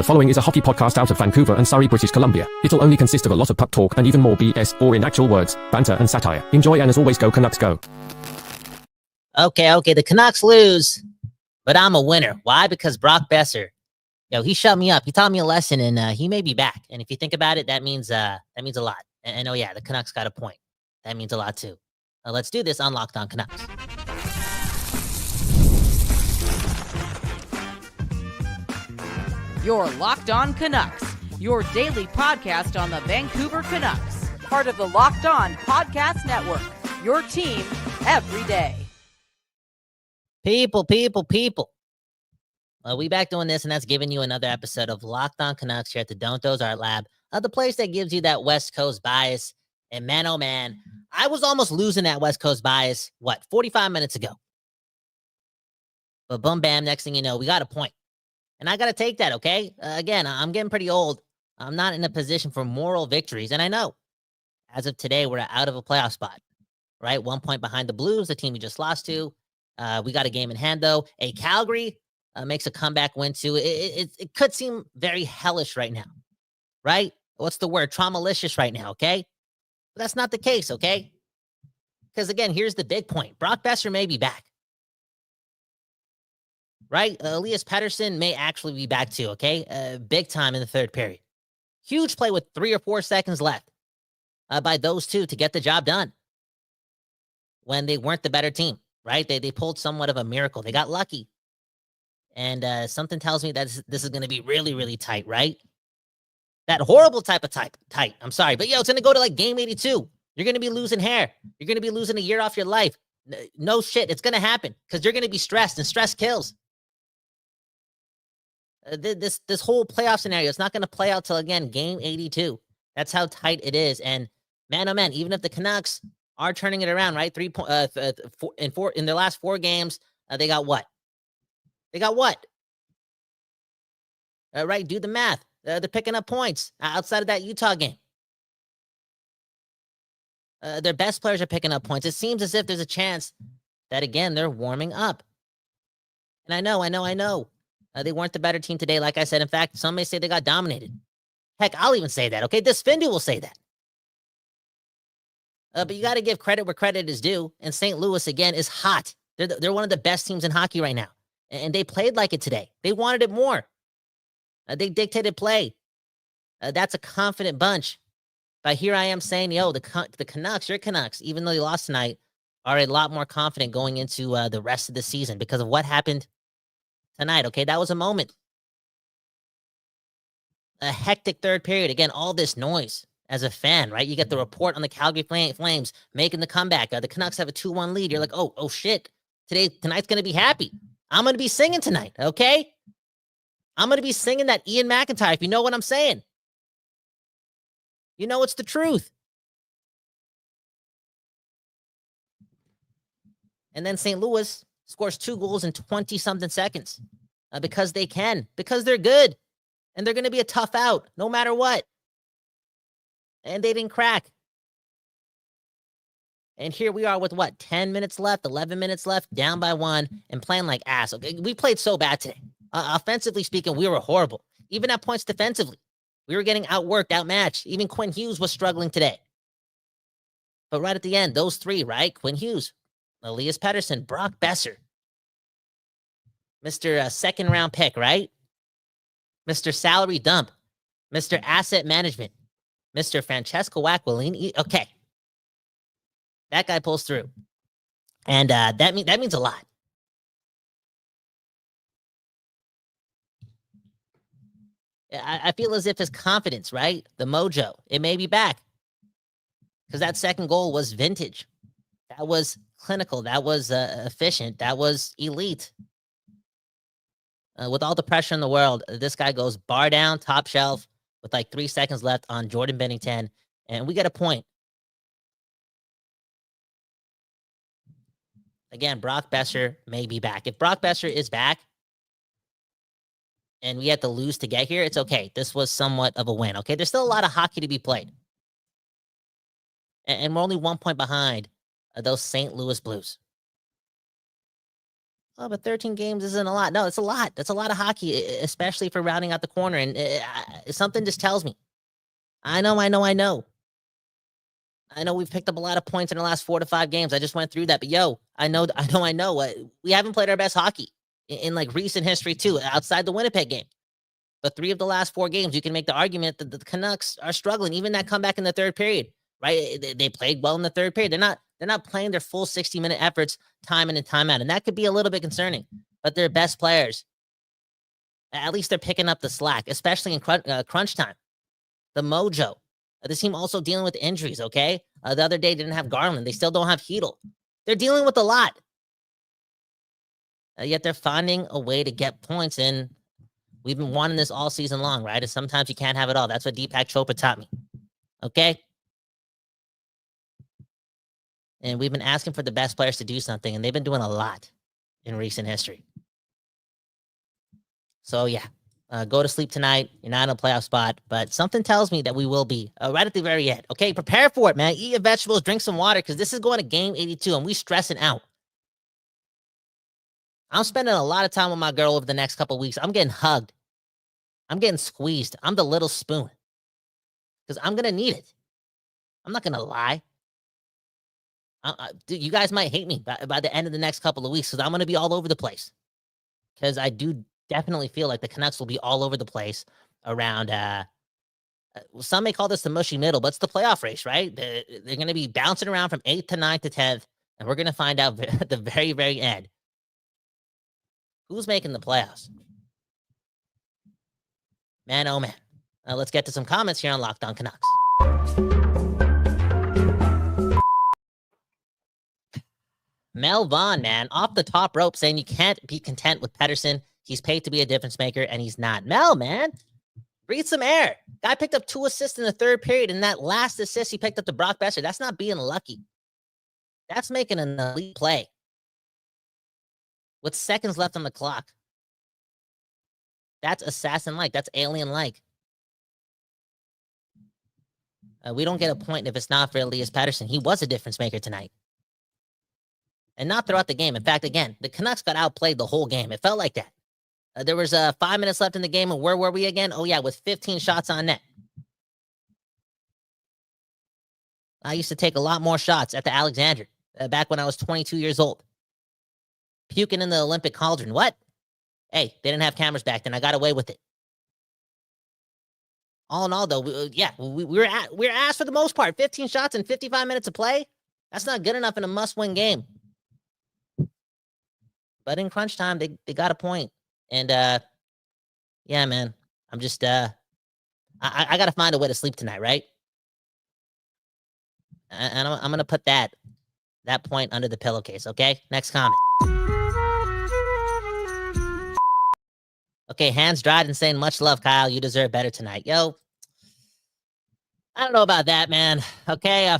The following is a hockey podcast out of Vancouver and Surrey, British Columbia. It'll only consist of a lot of puck talk and even more BS, or in actual words, banter and satire. Enjoy, and as always, go Canucks go. Okay, the Canucks lose, but I'm a winner. Why? Because Brock Boeser, he shut me up. He taught me a lesson, and he may be back. And if you think about it, that means a lot. And oh yeah, the Canucks got a point. That means a lot too. Let's do this on Locked On Canucks. You're Locked On Canucks, your daily podcast on the Vancouver Canucks, part of the Locked On Podcast Network, your team every day. People. We back doing this, and that's giving you another episode of Locked On Canucks here at the Don't Doze Art Lab, the place that gives you that West Coast bias. And man, oh man, I was almost losing that West Coast bias, 45 minutes ago? But boom, bam, next thing you know, we got a point. And I got to take that, okay? Again, I'm getting pretty old. I'm not in a position for moral victories. And I know, as of today, we're out of a playoff spot, right? 1 point behind the Blues, the team we just lost to. We got a game in hand, though. Calgary makes a comeback win, too. It could seem very hellish right now, right? What's the word? Traumalicious right now, okay? But that's not the case, okay? Because, again, here's the big point. Brock Boeser may be back. Right? Elias Pettersson may actually be back too, okay? Big time in the third period. Huge play with 3 or 4 seconds left by those two to get the job done when they weren't the better team, right? They pulled somewhat of a miracle. They got lucky. And something tells me that this is going to be really, really tight, right? That horrible type of tight. I'm sorry. But, it's going to go to like game 82. You're going to be losing hair. You're going to be losing a year off your life. No shit. It's going to happen because you're going to be stressed, and stress kills. This whole playoff scenario, it's not going to play out till, again, game 82. That's how tight it is. And man, oh man, even if the Canucks are turning it around, right? In their last 4 games, they got what? Right? Do the math. They're picking up points outside of that Utah game. Their best players are picking up points. It seems as if there's a chance that, again, they're warming up. And I know. They weren't the better team today, like I said. In fact, some may say they got dominated. Heck, I'll even say that, okay? This Findu will say that. But you got to give credit where credit is due. And St. Louis, again, is hot. They're one of the best teams in hockey right now. And they played like it today. They wanted it more. They dictated play. That's a confident bunch. But here I am saying, the Canucks, your Canucks, even though they lost tonight, are a lot more confident going into the rest of the season because of what happened tonight, okay? That was a moment. A hectic third period. Again, all this noise as a fan, right? You get the report on the Calgary Flames making the comeback. The Canucks have a 2-1 lead. You're like, oh shit. Tonight's going to be happy. I'm going to be singing tonight, okay? I'm going to be singing that Ian McIntyre, if you know what I'm saying. You know it's the truth. And then St. Louis scores 2 goals in 20-something seconds because they can, because they're good, and they're going to be a tough out no matter what. And they didn't crack. And here we are with 10 minutes left, 11 minutes left, down by 1, and playing like ass. Okay, we played so bad today. Offensively speaking, we were horrible. Even at points defensively, we were getting outworked, outmatched. Even Quinn Hughes was struggling today. But right at the end, those 3, right? Quinn Hughes, Elias Pettersson, Brock Boeser, Mr. Second-round pick, right? Mr. Salary dump, Mr. Asset Management, Mr. Francesco Aquilini. Okay, that guy pulls through, and that means a lot. I feel as if his confidence, right, the mojo, it may be back because that second goal was vintage. That was clinical. That was efficient. That was elite. With all the pressure in the world, this guy goes bar down, top shelf, with 3 seconds left on Jordan Binnington, and we get a point. Again, Brock Boeser may be back. If Brock Boeser is back, and we had to lose to get here, it's okay. This was somewhat of a win, okay? There's still a lot of hockey to be played. And we're only 1 point behind those St. Louis Blues. Oh, but 13 games isn't a lot. No, it's a lot. That's a lot of hockey, especially for rounding out the corner. And something just tells me. I know. I know we've picked up a lot of points in the last 4 to 5 games. I just went through that. But yo, I know. We haven't played our best hockey in like recent history too, outside the Winnipeg game. But 3 of the last 4 games, you can make the argument that the Canucks are struggling. Even that comeback in the third period, right? They played well in the third period. They're not playing their full 60-minute efforts time in and time out. And that could be a little bit concerning. But their best players, at least they're picking up the slack, especially in crunch time. The mojo. This team also dealing with injuries, okay? The other day didn't have Garland. They still don't have Hedl. They're dealing with a lot. Yet they're finding a way to get points. And we've been wanting this all season long, right? And sometimes you can't have it all. That's what Deepak Chopra taught me. Okay? And we've been asking for the best players to do something, and they've been doing a lot in recent history. So, yeah. Go to sleep tonight. You're not in a playoff spot, but something tells me that we will be right at the very end. Okay, prepare for it, man. Eat your vegetables, drink some water, because this is going to game 82, and we stressing out. I'm spending a lot of time with my girl over the next couple of weeks. I'm getting hugged. I'm getting squeezed. I'm the little spoon, because I'm going to need it. I'm not going to lie. Dude, you guys might hate me by the end of the next couple of weeks, because I'm going to be all over the place, because I do definitely feel like the Canucks will be all over the place around, some may call this the mushy middle, but it's the playoff race, right? They're going to be bouncing around from 8th to 9th to 10th, and we're going to find out at the very, very end who's making the playoffs. Man, oh man. Let's get to some comments here on Locked On Canucks. Mel Vaughn, man, off the top rope saying you can't be content with Pettersson. He's paid to be a difference maker, and he's not. Mel, man, breathe some air. Guy picked up 2 assists in the third period, and that last assist he picked up to Brock Boeser. That's not being lucky. That's making an elite play with seconds left on the clock. That's assassin-like. That's alien-like. We don't get a point if it's not for Elias Pettersson. He was a difference maker tonight. And not throughout the game. In fact, again, the Canucks got outplayed the whole game. It felt like that. There was 5 minutes left in the game, and where were we again? Oh, yeah, with 15 shots on net. I used to take a lot more shots at the Alexander back when I was 22 years old. Puking in the Olympic cauldron. What? Hey, they didn't have cameras back then. I got away with it. All in all, though, we were asked for the most part. 15 shots in 55 minutes of play? That's not good enough in a must-win game. But in crunch time, they got a point. And, yeah, man, I'm just, I got to find a way to sleep tonight, right? And I'm going to put that point under the pillowcase, okay? Next comment. Okay, Hands Dryden saying, much love, Kyle. You deserve better tonight. Yo, I don't know about that, man. Okay, I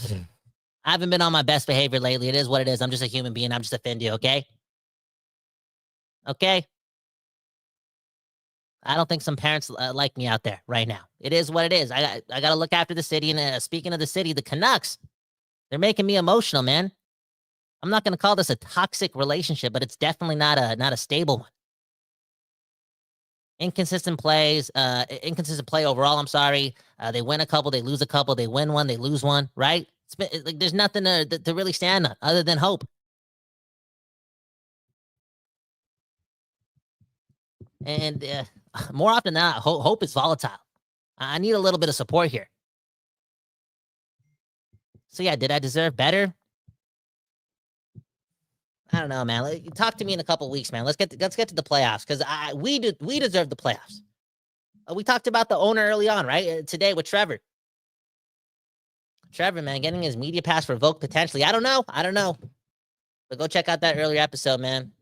haven't been on my best behavior lately. It is what it is. I'm just a human being. I'm just a Fendi, okay? Okay? I don't think some parents like me out there right now. It is what it is. I got to look after the city. And speaking of the city, the Canucks, they're making me emotional, man. I'm not going to call this a toxic relationship, but it's definitely not a stable one. Inconsistent plays, inconsistent play overall. I'm sorry. They win a couple, they lose a couple, they win one, they lose one, right? Like there's nothing to really stand on other than hope. And more often than not, hope is volatile. I need a little bit of support here. So yeah, did I deserve better? I don't know, man. Talk to me in a couple weeks, man. Let's get to the playoffs, because we deserve the playoffs. We talked about the owner early on, right? Today with Trevor. Trevor, man, getting his media pass revoked potentially. I don't know. But go check out that earlier episode, man.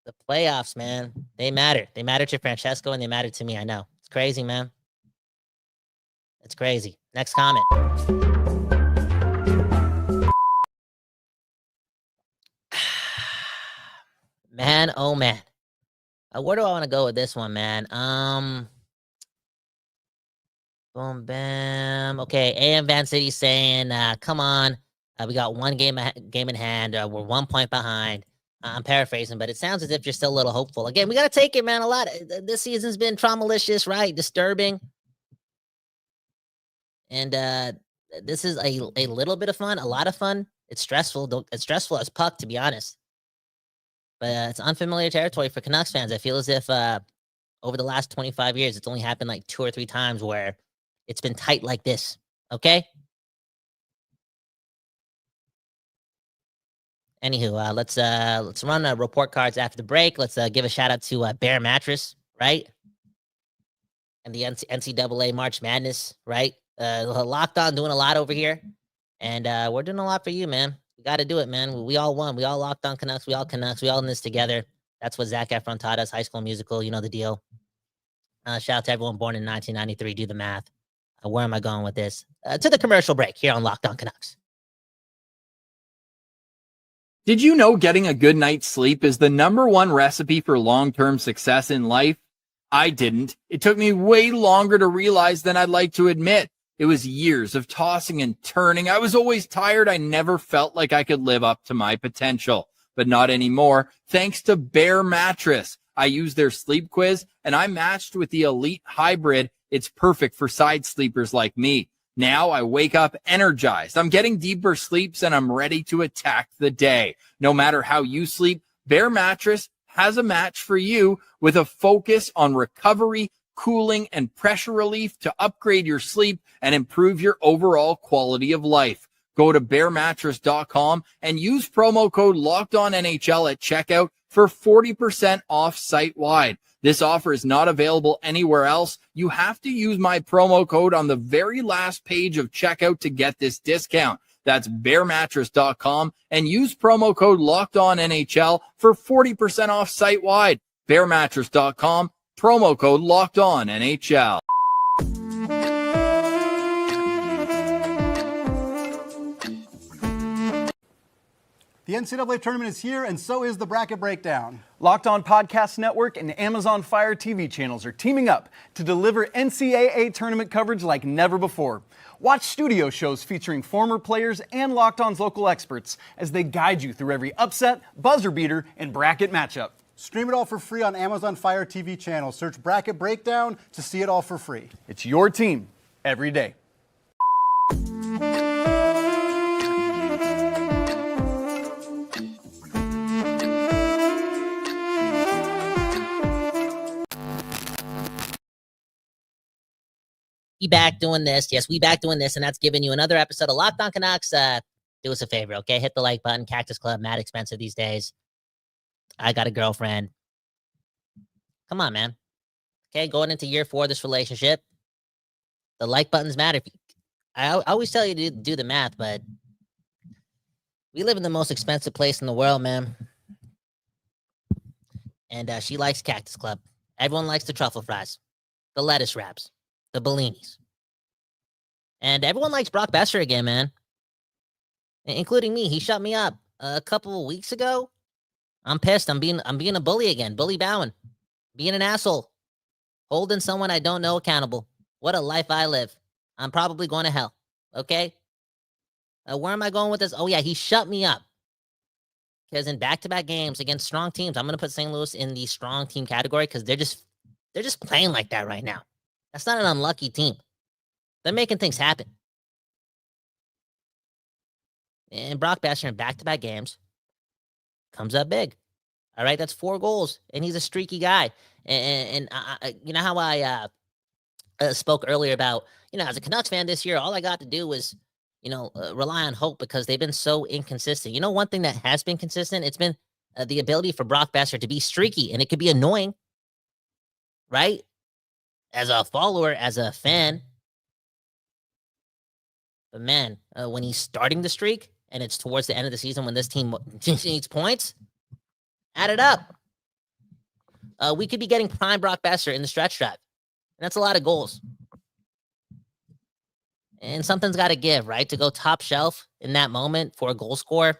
The playoffs, man. They matter. They matter to Francesco, and they matter to me. I know. It's crazy, man. It's crazy. Next comment. Man, oh man. Where do I want to go with this one, man? Boom, bam. Okay, AM Van City saying, come on. We got one game in hand. We're 1 point behind. I'm paraphrasing, but it sounds as if you're still a little hopeful. Again, we got to take it, man. A lot. This season's been traumalicious, right? Disturbing. And this is a little bit of fun, a lot of fun. It's stressful. It's stressful as puck, to be honest. But it's unfamiliar territory for Canucks fans. I feel as if over the last 25 years, it's only happened like 2 or 3 times where it's been tight like this. Okay? Anywho, let's run report cards after the break. Let's give a shout out to Bear Mattress, right? And the NCAA March Madness, right? Locked On doing a lot over here, and we're doing a lot for you, man. We got to do it, man. We all won. We all Locked On Canucks. We all Canucks. We all in this together. That's what Zac Efron taught us. High School Musical, you know the deal. Shout out to everyone born in 1993. Do the math. Where am I going with this? To the commercial break here on Locked On Canucks. Did you know getting a good night's sleep is the #1 recipe for long-term success in life? I didn't. It took me way longer to realize than I'd like to admit. It was years of tossing and turning. I was always tired. I never felt like I could live up to my potential, but not anymore. Thanks to Bear Mattress. I used their sleep quiz and I matched with the Elite Hybrid. It's perfect for side sleepers like me. Now I wake up energized. I'm getting deeper sleeps and I'm ready to attack the day. No matter how you sleep, Bear Mattress has a match for you with a focus on recovery, cooling, and pressure relief to upgrade your sleep and improve your overall quality of life. Go to bearmattress.com and use promo code LOCKEDONNHL at checkout for 40% off site-wide. This offer is not available anywhere else. You have to use my promo code on the very last page of checkout to get this discount. That's bearmattress.com and use promo code LOCKEDONNHL for 40% off site-wide. Bearmattress.com, promo code LOCKEDONNHL. The NCAA tournament is here, and so is the bracket breakdown. Locked On Podcast Network and Amazon Fire TV channels are teaming up to deliver NCAA tournament coverage like never before. Watch studio shows featuring former players and Locked On's local experts as they guide you through every upset, buzzer beater, and bracket matchup. Stream it all for free on Amazon Fire TV channel. Search Bracket Breakdown to see it all for free. It's your team every day. We back doing this. Yes, we back doing this, and that's giving you another episode of Locked On Canucks. Do us a favor, okay? Hit the like button. Cactus Club, mad expensive these days. I got a girlfriend. Come on, man. Okay, going into year 4 of this relationship, the like buttons matter. I always tell you to do the math, but we live in the most expensive place in the world, man. And she likes Cactus Club. Everyone likes the truffle fries, the lettuce wraps, the Bellinis. And everyone likes Brock Boeser again, man. Including me. He shut me up a couple of weeks ago. I'm pissed. I'm being a bully again. Bully Bowen. Being an asshole. Holding someone I don't know accountable. What a life I live. I'm probably going to hell. Okay? Where am I going with this? Oh, yeah, he shut me up. Because in back-to-back games against strong teams, I'm going to put St. Louis in the strong team category because they're just playing like that right now. That's not an unlucky team. They're making things happen. And Brock Boeser in back-to-back games comes up big. All right, that's 4 goals, and he's a streaky guy. And you know how I spoke earlier about, as a Canucks fan this year, all I got to do was, rely on hope because they've been so inconsistent. One thing that has been consistent, it's been the ability for Brock Boeser to be streaky, and it could be annoying, right? As a follower, as a fan. But man, when he's starting the streak, and it's towards the end of the season when this team needs points, add it up. We could be getting prime Brock Boeser in the stretch drive. And that's a lot of goals. And something's got to give, right? To go top shelf in that moment for a goal scorer.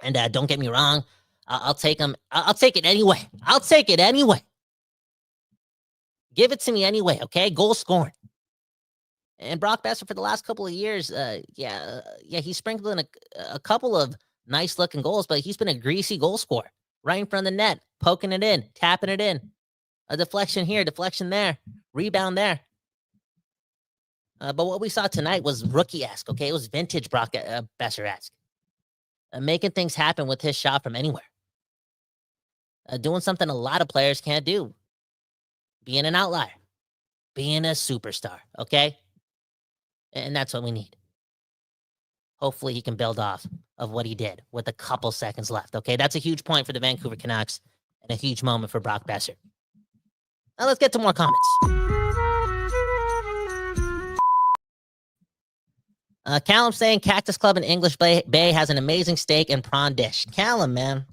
And don't get me wrong, I'll take him. I'll take it anyway. I'll take it anyway. Give it to me anyway, okay? Goal scoring. And Brock Boeser for the last couple of years, he sprinkled in a couple of nice looking goals, but he's been a greasy goal scorer right in front of the net, poking it in, tapping it in. A deflection here, deflection there, rebound there. But what we saw tonight was rookie-esque, okay? It was vintage Brock Boeser-esque. Making things happen with his shot from anywhere. Doing something a lot of players can't do. Being an outlier. Being a superstar, okay? And that's what we need. Hopefully he can build off of what he did with a couple seconds left, okay? That's a huge point for the Vancouver Canucks and a huge moment for Brock Boeser. Now let's get to more comments. Callum saying Cactus Club in English Bay has an amazing steak and prawn dish. Callum, man.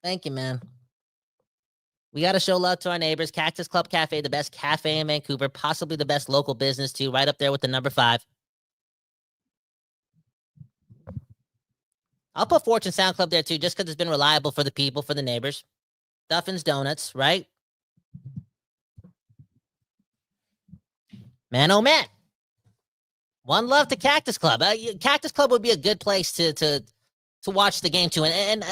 Thank you, man. We got to show love to our neighbors. Cactus Club Cafe, the best cafe in Vancouver, possibly the best local business too, right up there with the number 5. I'll put Fortune Sound Club there too, just because it's been reliable for the people, for the neighbors. Duffin's Donuts, right? Man, oh man. One love to Cactus Club. Cactus Club would be a good place to watch the game too. And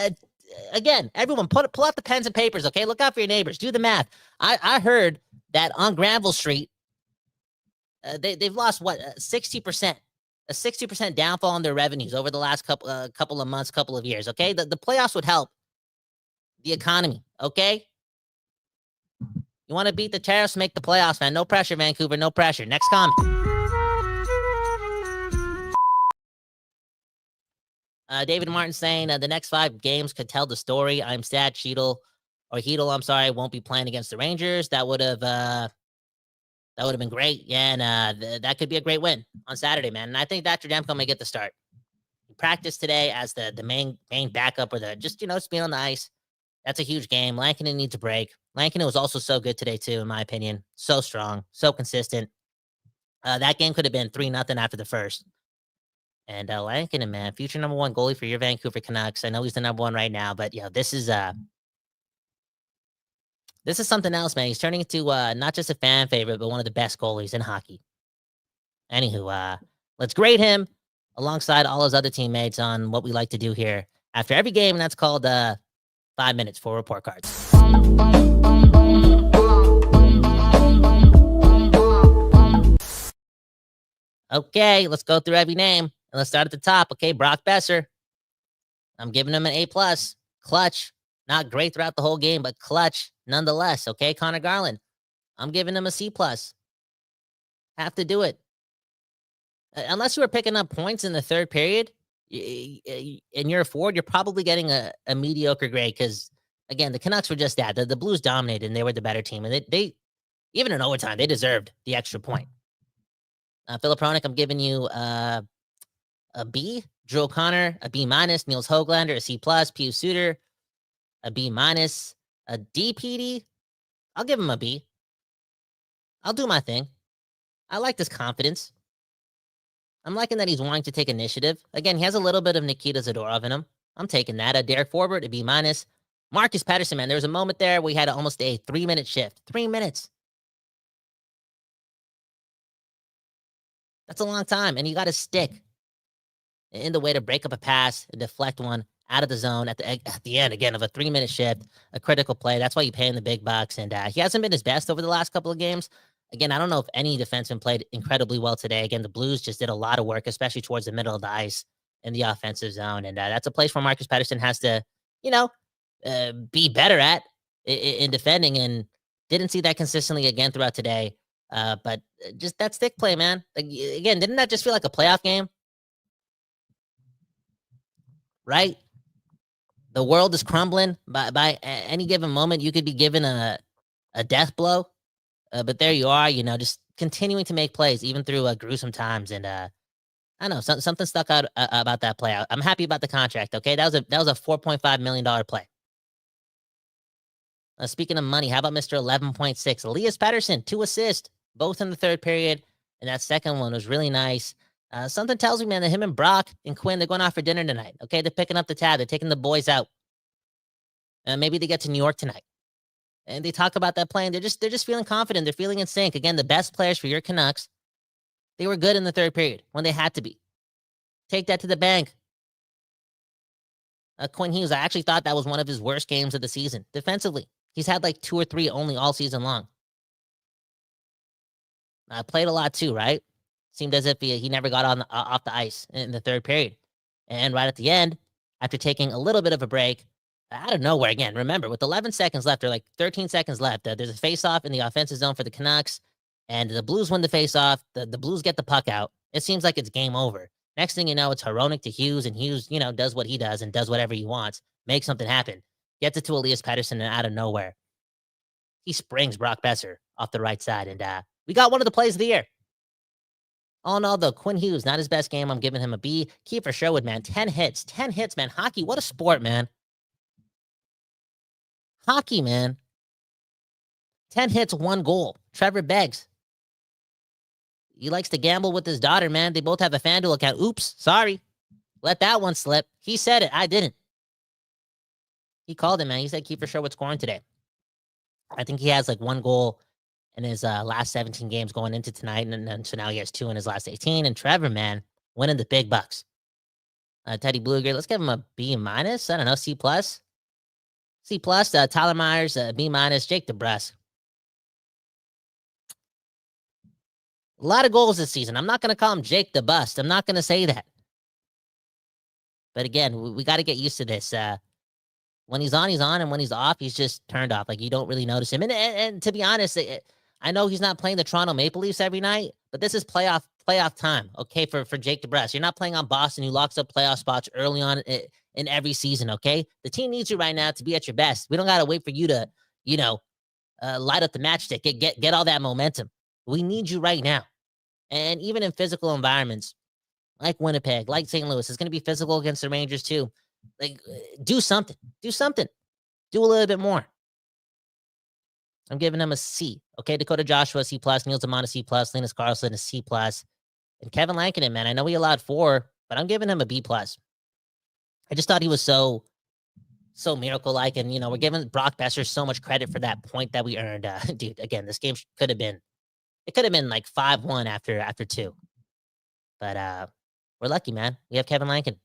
again, everyone, pull out the pens and papers, okay? Look out for your neighbors. Do the math. I heard that on Granville Street, they've lost, 60%? A 60% downfall in their revenues over the last couple of months, couple of years, okay? The playoffs would help the economy, okay? You want to beat the tariffs, make the playoffs, man. No pressure, Vancouver, no pressure. Next comment. David Martin saying the next 5 games could tell the story. I'm sad Heedle, won't be playing against the Rangers. That would have been great. Yeah, and that could be a great win on Saturday, man. And I think that Demko may get the start. He practiced today as the main backup or just being on the ice. That's a huge game. Lankinen needs a break. Lankinen was also so good today too, in my opinion. So strong, so consistent. That game could have been 3-0 after the first. And Lankinen, man, future number 1 goalie for your Vancouver Canucks. I know he's the number 1 right now, but this is something else, man. He's turning into not just a fan favorite, but one of the best goalies in hockey. Anywho, let's grade him alongside all his other teammates on what we like to do here after every game, and that's called 5 minutes for report cards. Okay, let's go through every name. And let's start at the top. Okay, Brock Boeser. I'm giving him an A+. Clutch. Not great throughout the whole game, but clutch nonetheless. Okay, Connor Garland. I'm giving him a C+. Have to do it. Unless you were picking up points in the third period, and you're a forward, you're probably getting a mediocre grade because, again, the Canucks were just that. The Blues dominated, and they were the better team. And they even in overtime, they deserved the extra point. Philip Hronik, I'm giving you a B. Drew O'Connor, a B-. Niels Höglander, a C+. Pius Suter, a B-. A D, PD. I'll give him a B. I'll do my thing. I like this confidence. I'm liking that he's wanting to take initiative. Again, he has a little bit of Nikita Zadorov in him. I'm taking that. Derek Forbort, a B-. Marcus Pettersson, man, there was a moment there we had almost a 3-minute shift. 3 minutes. That's a long time, and you got to stick in the way to break up a pass and deflect one out of the zone at the end, again, of a 3-minute shift, a critical play. That's why you pay him the big bucks, and he hasn't been his best over the last couple of games. Again, I don't know if any defenseman played incredibly well today. Again, the Blues just did a lot of work, especially towards the middle of the ice in the offensive zone, and that's a place where Marcus Pettersson has to, be better at in defending, and didn't see that consistently again throughout today. But just that stick play, man. Again, didn't that just feel like a playoff game? Right? The world is crumbling. By any given moment, you could be given a death blow. But there you are, just continuing to make plays, even through gruesome times. And I don't know, something stuck out about that play. I'm happy about the contract, okay? That was a $4.5 million play. Speaking of money, how about Mr. 11.6? Elias Pettersson, 2 assists, both in the third period. And that second one was really nice. Something tells me, man, that him and Brock and Quinn, they're going out for dinner tonight. Okay, they're picking up the tab. They're taking the boys out. Maybe they get to New York tonight. And they talk about that play, and they're just feeling confident. They're feeling in sync. Again, the best players for your Canucks, they were good in the third period when they had to be. Take that to the bank. Quinn Hughes, I actually thought that was one of his worst games of the season. Defensively, he's had like 2 or 3 only all season long. Played a lot too, right? Seemed as if he never got on off the ice in the third period. And right at the end, after taking a little bit of a break, out of nowhere again, remember, with 11 seconds left or like 13 seconds left, there's a face-off in the offensive zone for the Canucks, and the Blues win the face-off. The Blues get the puck out. It seems like it's game over. Next thing you know, it's Hronek to Hughes, and Hughes, does what he does and does whatever he wants, makes something happen, gets it to Elias Pettersson, and out of nowhere, he springs Brock Boeser off the right side, and we got one of the plays of the year. All in all, though, Quinn Hughes, not his best game. I'm giving him a B. Kiefer Sherwood, man, 10 hits. 10 hits, man. Hockey, what a sport, man. Hockey, man. 10 hits, 1 goal. Trevor Beggs. He likes to gamble with his daughter, man. They both have a FanDuel account. Oops, sorry. Let that one slip. He said it. I didn't. He called it, man. He said Kiefer Sherwood scoring today. I think he has like 1 goal in his last 17 games going into tonight, and so now he has 2 in his last 18. And Trevor, man, winning the big bucks. Teddy Blueger, let's give him a B minus. I don't know, C plus. C plus. Tyler Myers, B minus. Jake DeBrusk. A lot of goals this season. I'm not going to call him Jake the Bust. I'm not going to say that. But again, we got to get used to this. When he's on, and when he's off, he's just turned off. Like, you don't really notice him. And to be honest, I know he's not playing the Toronto Maple Leafs every night, but this is playoff time, okay, for Jake DeBrusk. You're not playing on Boston, who locks up playoff spots early on in every season, okay? The team needs you right now to be at your best. We don't got to wait for you to, light up the matchstick, get all that momentum. We need you right now. And even in physical environments, like Winnipeg, like St. Louis, it's going to be physical against the Rangers too. Like, do something. Do a little bit more. I'm giving him a C. Okay, Dakota Joshua, C+, Neil Zamana, C+, Linus Carlson, a C+, and Kevin Lankinen, man, I know he allowed 4, but I'm giving him a B+. I just thought he was so miracle-like, and, we're giving Brock Boeser so much credit for that point that we earned. Dude, again, this game could have been like 5-1 after 2. But we're lucky, man. We have Kevin Lankinen.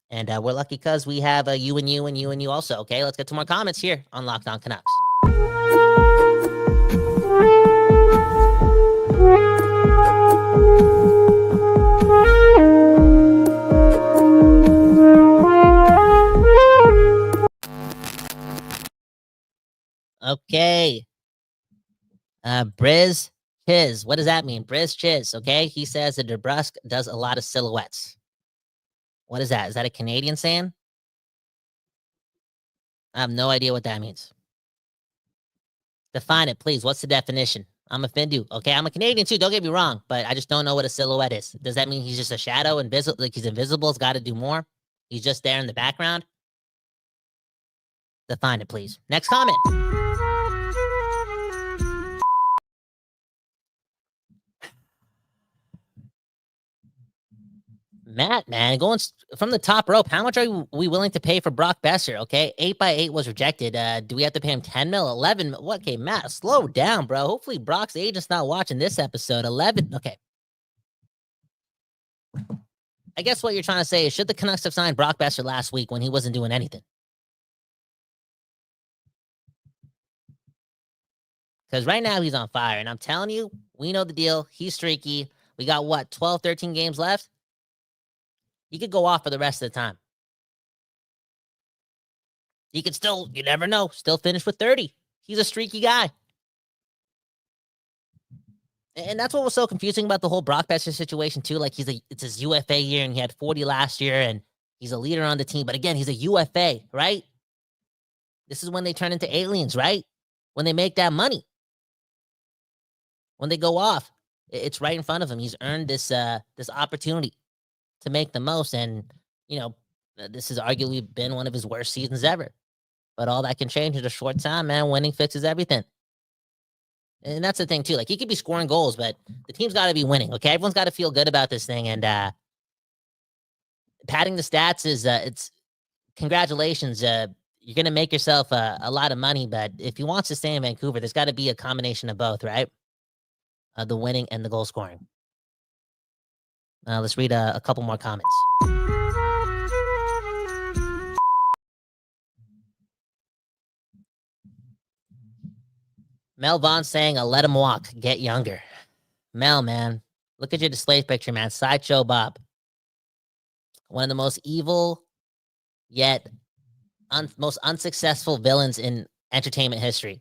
And we're lucky because we have you and you and you and you also, okay? Let's get to more comments here on Locked On Canucks. Okay. Briz Chiz. What does that mean? Briz Chiz, okay? He says that DeBrusk does a lot of silhouettes. What is that? Is that a Canadian saying? I have no idea what that means. Define it, please. What's the definition? I'm a Findu. Okay, I'm a Canadian too. Don't get me wrong, but I just don't know what a silhouette is. Does that mean he's just a shadow, invisible? Like he's invisible? He's got to do more. He's just there in the background. Define it, please. Next comment. Matt, man, going from the top rope, how much are we willing to pay for Brock Boeser? Okay, 8x8 was rejected. Do we have to pay him 10 mil, 11 mil? What? Okay, Matt, slow down, bro. Hopefully Brock's agent's not watching this episode. 11, okay. I guess what you're trying to say is, should the Canucks have signed Brock Boeser last week when he wasn't doing anything? Because right now he's on fire, and I'm telling you, we know the deal. He's streaky. We got, what, 12, 13 games left? He could go off for the rest of the time. He could still, you never know, still finish with 30. He's a streaky guy. And that's what was so confusing about the whole Brock Boeser situation, too. Like, it's his UFA year, and he had 40 last year, and he's a leader on the team. But again, he's a UFA, right? This is when they turn into aliens, right? When they make that money. When they go off, it's right in front of him. He's earned this opportunity to make the most, and this has arguably been one of his worst seasons ever. But all that can change in a short time, man. Winning fixes everything. And that's the thing too. Like, he could be scoring goals, but the team's got to be winning. Okay, everyone's got to feel good about this thing, and padding the stats is it's congratulations. You're gonna make yourself a lot of money, but if he wants to stay in Vancouver, there's got to be a combination of both, right? The winning and the goal scoring. Let's read a couple more comments. Mel Vaughn saying, "I'll let him walk. Get younger." Mel, man, look at your display picture, man. Sideshow Bob. One of the most evil yet most unsuccessful villains in entertainment history.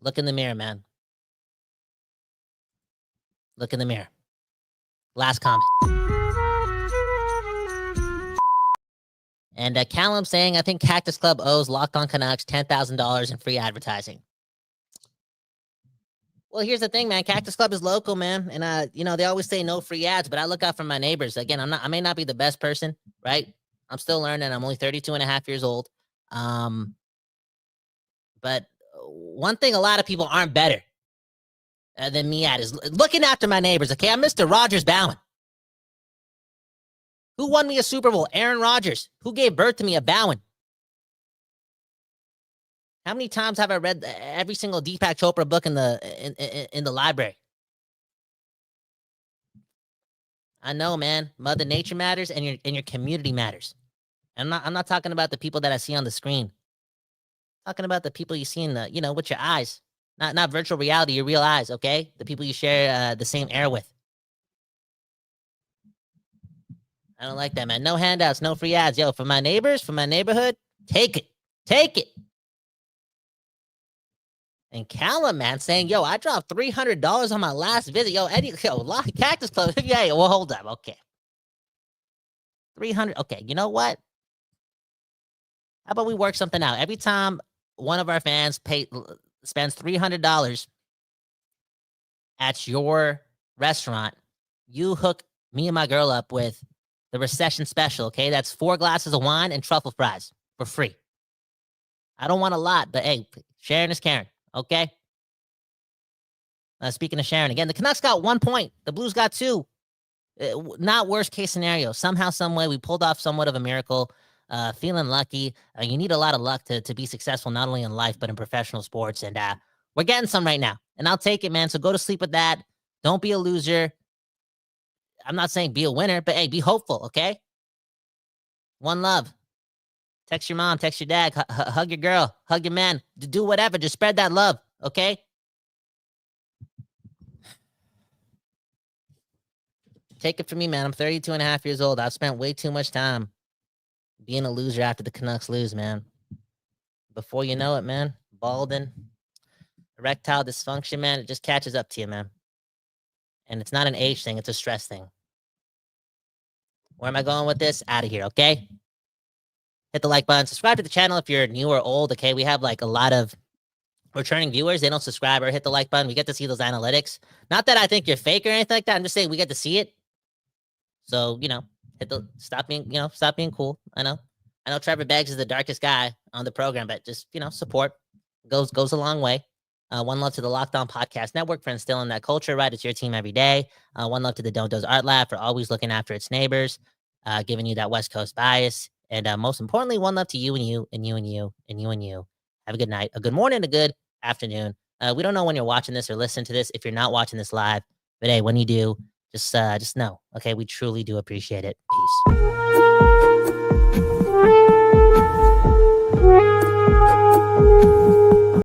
Look in the mirror, man. Look in the mirror. Last comment. And Callum saying, I think Cactus Club owes Locked On Canucks $10,000 in free advertising. Well, here's the thing, man. Cactus Club is local, man. And, they always say no free ads, but I look out for my neighbors. Again, I may not be the best person, right? I'm still learning. I'm only 32 and a half years old. But one thing a lot of people aren't better than me at is looking after my neighbors, okay? I'm Mr. Rogers Bowen. Who won me a Super Bowl? Aaron Rodgers. Who gave birth to me? A Bowen. How many times have I read every single Deepak Chopra book in the library? I know, man. Mother Nature matters, and your community matters. I'm not talking about the people that I see on the screen. I'm talking about the people you see in the, with your eyes. Not virtual reality, your real eyes, okay? The people you share the same air with. I don't like that, man. No handouts, no free ads. Yo, for my neighbors, for my neighborhood, take it. Take it. And Callum, man, saying, yo, I dropped $300 on my last visit. Yo, Eddie, Cactus Club. Yeah, well, hold up. Okay. 300. Okay, you know what? How about we work something out? Every time one of our fans spends $300 at your restaurant, you hook me and my girl up with the recession special, okay? That's 4 glasses of wine and truffle fries for free. I don't want a lot, but hey, sharing is caring, okay? Speaking of sharing, again, the Canucks got 1 point. The Blues got 2. Not worst case scenario. Somehow, some way, we pulled off somewhat of a miracle. Feeling lucky. You need a lot of luck to be successful, not only in life, but in professional sports. And we're getting some right now. And I'll take it, man. So go to sleep with that. Don't be a loser. I'm not saying be a winner, but hey, be hopeful, okay? One love. Text your mom, text your dad, hug your girl, hug your man, do whatever. Just spread that love, okay? Take it from me, man. I'm 32 and a half years old. I've spent way too much time being a loser after the Canucks lose, man. Before you know it, man, balding, erectile dysfunction, man, it just catches up to you, man. And it's not an age thing, it's a stress thing. Where am I going with this? Out of here, okay? Hit the like button. Subscribe to the channel if you're new or old, okay? We have like a lot of returning viewers. They don't subscribe or hit the like button. We get to see those analytics. Not that I think you're fake or anything like that. I'm just saying we get to see it. So, stop being cool. I know Trevor Beggs is the darkest guy on the program, but just, support goes a long way. One love to the Locked On Podcast Network for instilling that culture, right? It's your team every day. One love to the Don't Doze Art Lab for always looking after its neighbors, giving you that West Coast bias. And most importantly, one love to you and you and you and you and you and you. Have a good night, a good morning, a good afternoon. We don't know when you're watching this or listening to this if you're not watching this live. But hey, when you do, just know, okay? We truly do appreciate it. Peace.